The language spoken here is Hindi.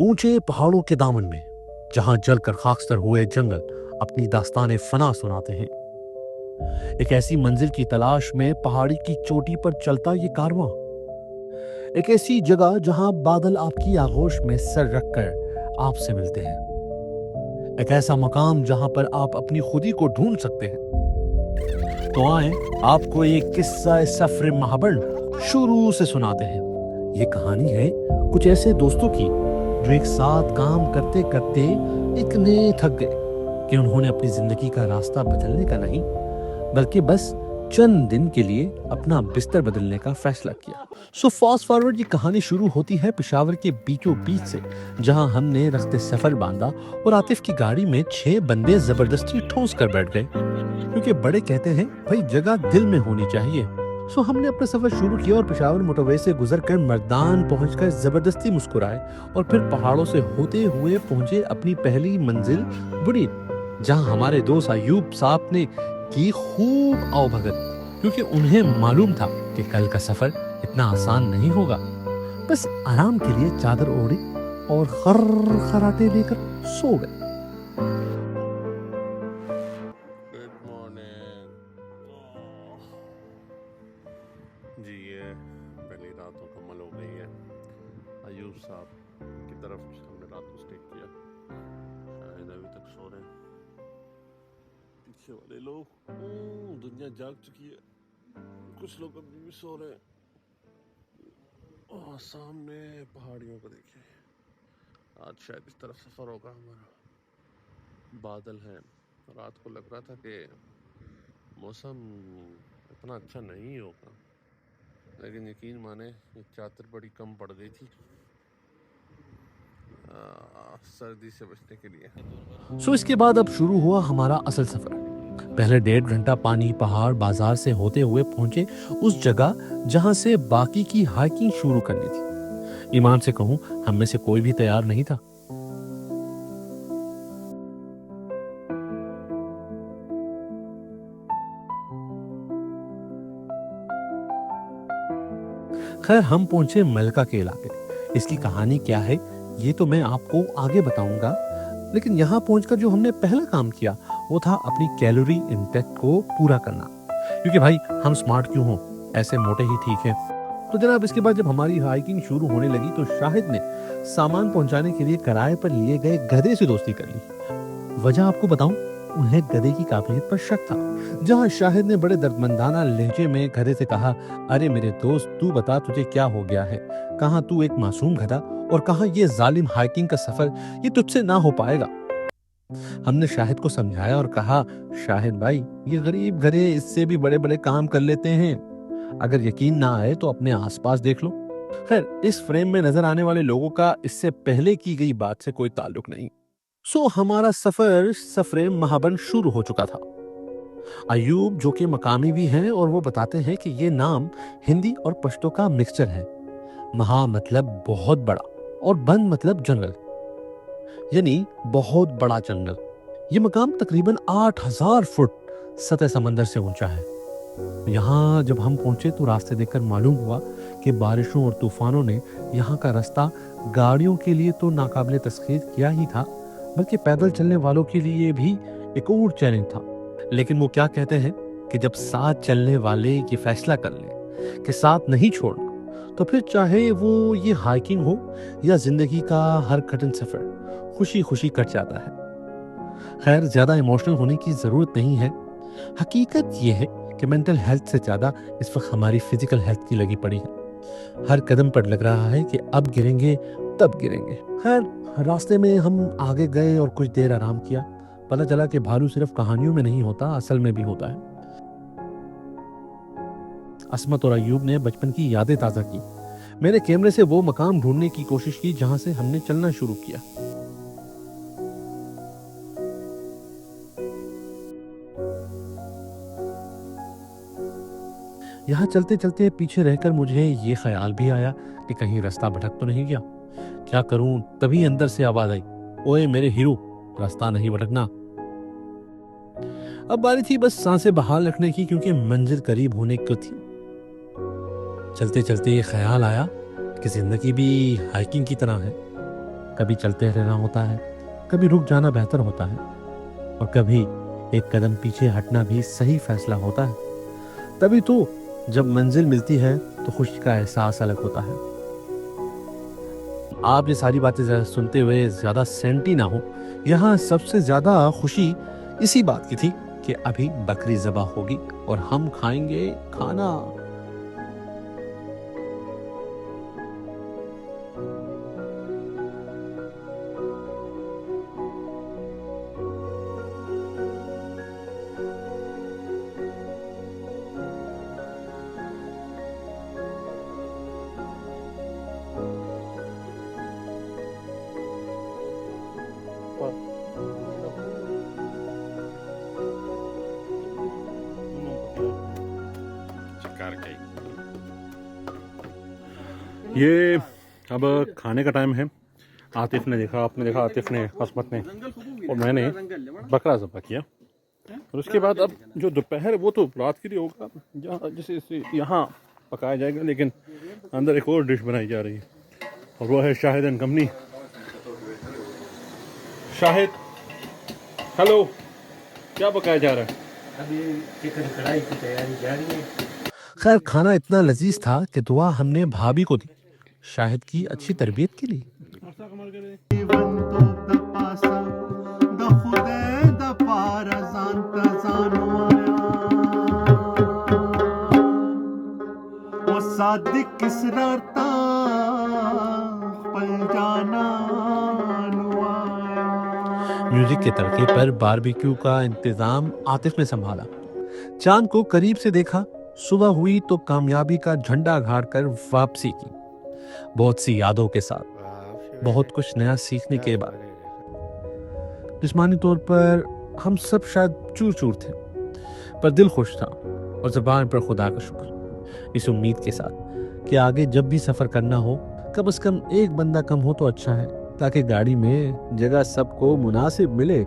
ऊंचे पहाड़ों के दामन में जहां जलकर खाकस्तर हुए जंगल अपनी दास्तान फना सुनाते हैं, एक ऐसी मंजिल की तलाश में पहाड़ी की चोटी पर चलता ये कारवां, एक ऐसी जगह जहां बादल आपकी आगोश में सर रखकर आपसे मिलते हैं, एक ऐसा मकाम जहां पर आप अपनी खुदी को ढूंढ सकते हैं। तो आए आपको एक किस्सा सफर महाबन शुरू से सुनाते हैं। ये कहानी है कुछ ऐसे दोस्तों की जो एक साथ काम करते करते इतने थक गए कि उन्होंने अपनी जिंदगी का रास्ता बदलने का नहीं बल्कि बस चंद दिन के लिए अपना बिस्तर बदलने का फैसला किया। सो फास्ट फॉरवर्ड ये कहानी शुरू होती है पेशावर के बीचों बीच से, जहां हमने रस्ते सफर बांधा और आतिफ की गाड़ी में 6 बंदे जबरदस्ती ठोंस कर बैठ गए, क्योंकि बड़े कहते हैं भाई जगह दिल में होनी चाहिए। सो हमने अपना सफर शुरू किया और पेशावर मोटरवे से गुजरकर मर्दान पहुंचकर जबरदस्ती मुस्कुराए और फिर पहाड़ों से होते हुए पहुंचे अपनी पहली मंजिल बुड़ी, जहां हमारे दोस्त अयूब साहब ने की खूब आवभगत, क्योंकि उन्हें मालूम था कि कल का सफर इतना आसान नहीं होगा। बस आराम के लिए चादर ओढ़ी और खर्राटे लेकर सो गए। गुड मॉर्निंग जी। ये पहली रात मुकम्मल हो गई है। अयूब साहब की तरफ हमने रात को स्टे किया, शायद अभी तक सो रहे हैं। पीछे वाले लोग दुनिया जाग चुकी है, कुछ लोग अभी भी सो रहे हैं। और सामने पहाड़ियों को देखिए, आज शायद इस तरफ सफर होगा हमारा। बादल है, रात को लग रहा था कि मौसम इतना अच्छा नहीं होगा, लेकिन यकीन माने ये चादर बड़ी कम पड़ गई थी सर्दी से बचने के लिए। सो इसके बाद अब शुरू हुआ हमारा असल सफर। पहले 1.5 घंटा पानी, पहाड़, बाजार से होते हुए पहुंचे उस जगह जहां से बाकी की हाइकिंग शुरू करनी थी। ईमान से कहूं, हम में से कोई भी तैयार नहीं था। खैर, हम पहुंचे मलका के इलाके। इसकी कहानी क्या है ये तो मैं आपको आगे बताऊंगा, लेकिन यहाँ पहुंचकर जो हमने पहला काम किया वो था अपनी कैलोरी इंटेक को पूरा करना, क्योंकि भाई हम स्मार्ट क्यों हों, ऐसे मोटे ही ठीक है। तो जनाब, इसके बाद जब हमारी हाइकिंग शुरू होने लगी तो शाहिद ने सामान पहुंचाने के लिए किराए पर लिए गए गधे से दोस्ती कर ली। वजह आपको बताऊं, उन्हें गधे की काबिलियत पर शक था। जहां शाहिद ने बड़े दर्दमंदाना लहजे में गधे से कहा, अरे मेरे दोस्त, तू बता तुझे क्या हो गया है, कहाँ तू एक मासूम गधा और कहाँ ये जालिम हाइकिंग का सफर ये तुझसे ना हो पाएगा। हमने शाहिद को समझाया और कहा, शाहिद भाई, ये गरीब गधे इससे भी बड़े बड़े काम कर लेते हैं, अगर यकीन ना आए तो अपने आसपास देख लो। खैर, इस फ्रेम में नजर आने वाले लोगों का इससे पहले की गई बात से कोई ताल्लुक नहीं। सो हमारा सफर सफरे महाबन शुरू हो चुका था। अयूब जो कि मकामी भी हैं और वो बताते हैं कि ये नाम हिंदी और पश्तो का मिक्सचर है। महा मतलब बहुत बड़ा और बन मतलब जंगल, यानी बहुत बड़ा जंगल। ये मकाम तकरीबन 8000 फुट सतह समंदर से ऊंचा है। यहाँ जब हम पहुंचे तो रास्ते देखकर मालूम हुआ कि बारिशों और तूफानों ने यहाँ का रास्ता गाड़ियों के लिए तो नाकाबिले तस्खीर किया ही था, बल्कि पैदल चलने वालों के लिए भी एक और चैलेंज था। लेकिन वो क्या कहते हैं कि जब साथ चलने वाले ये फैसला कर लें कि साथ नहीं छोड़ना, तो फिर चाहे वो ये हाइकिंग हो या जिंदगी का हर कठिन सफर खुशी खुशी कट जाता है। खैर, ज्यादा इमोशनल होने की जरूरत नहीं है। हकीकत ये है कि मेंटल हेल्थ से ज्यादा इस वक्त हमारी फिजिकल हेल्थ की लगी पड़ी है। हर कदम पर लग रहा है कि अब गिरेंगे तब गिरेंगे। खैर, रास्ते में हम आगे गए और कुछ देर आराम किया। पता चला कि भालू सिर्फ कहानियों में नहीं होता, असल में भी होता है। असमत और अयूब ने बचपन की यादें ताजा की। मैंने कैमरे से वो मकाम ढूंढने की कोशिश की जहां से हमने चलना शुरू किया। यहाँ चलते चलते पीछे रहकर मुझे ये ख्याल भी आया कि कहीं रास्ता भटक तो नहीं गया। क्या करूं, तभी अंदर से आवाज आई, ओए मेरे हीरो, रास्ता नहीं भटकना। अब बारी थी बस सांसें बहाल रखने की, क्योंकि मंजिल करीब होने को थी। चलते चलते ये ख्याल आया कि जिंदगी भी हाइकिंग की तरह है। कभी चलते रहना होता है, कभी रुक जाना बेहतर होता है, और कभी एक कदम पीछे हटना भी सही फैसला होता है। तभी तो जब मंजिल मिलती है तो खुशी का एहसास अलग होता है। आप ये सारी बातें सुनते हुए ज़्यादा सेंटी ना हो। यहाँ सबसे ज़्यादा खुशी इसी बात की थी कि अभी बकरी ज़बह होगी और हम खाएंगे खाना। करके ये अब खाने का टाइम है। आतिफ ने देखा, आपने देखा, आतिफ ने, असमत ने और मैंने बकरा ज़ब्ह किया। और उसके बाद अब जो दोपहर वो तो रात के लिए होगा, जहाँ जैसे यहाँ पकाया जाएगा, लेकिन अंदर एक और डिश बनाई जा रही है और वो है Shahid and company. Shahid, hello, क्या पकाया जा रहा है? अभी चिकन कढ़ाई की तैयारी जारी है। खैर खाना इतना लजीज था कि दुआ हमने भाभी को दी, शाहिद की अच्छी तरबियत के लिए। म्यूजिक के तड़के पर बारबेक्यू का इंतजाम आतिफ ने संभाला। चांद को करीब से देखा, सुबह हुई तो कामयाबी का झंडा गाड़ कर वापसी की, बहुत सी यादों के साथ, बहुत कुछ नया सीखने के बाद। जिस्मानी तौर पर हम सब शायद चूर चूर थे, पर दिल खुश था और ज़बान पर खुदा का शुक्र, इस उम्मीद के साथ कि आगे जब भी सफ़र करना हो कम से कम एक बंदा कम हो तो अच्छा है, ताकि गाड़ी में जगह सबको मुनासिब मिले।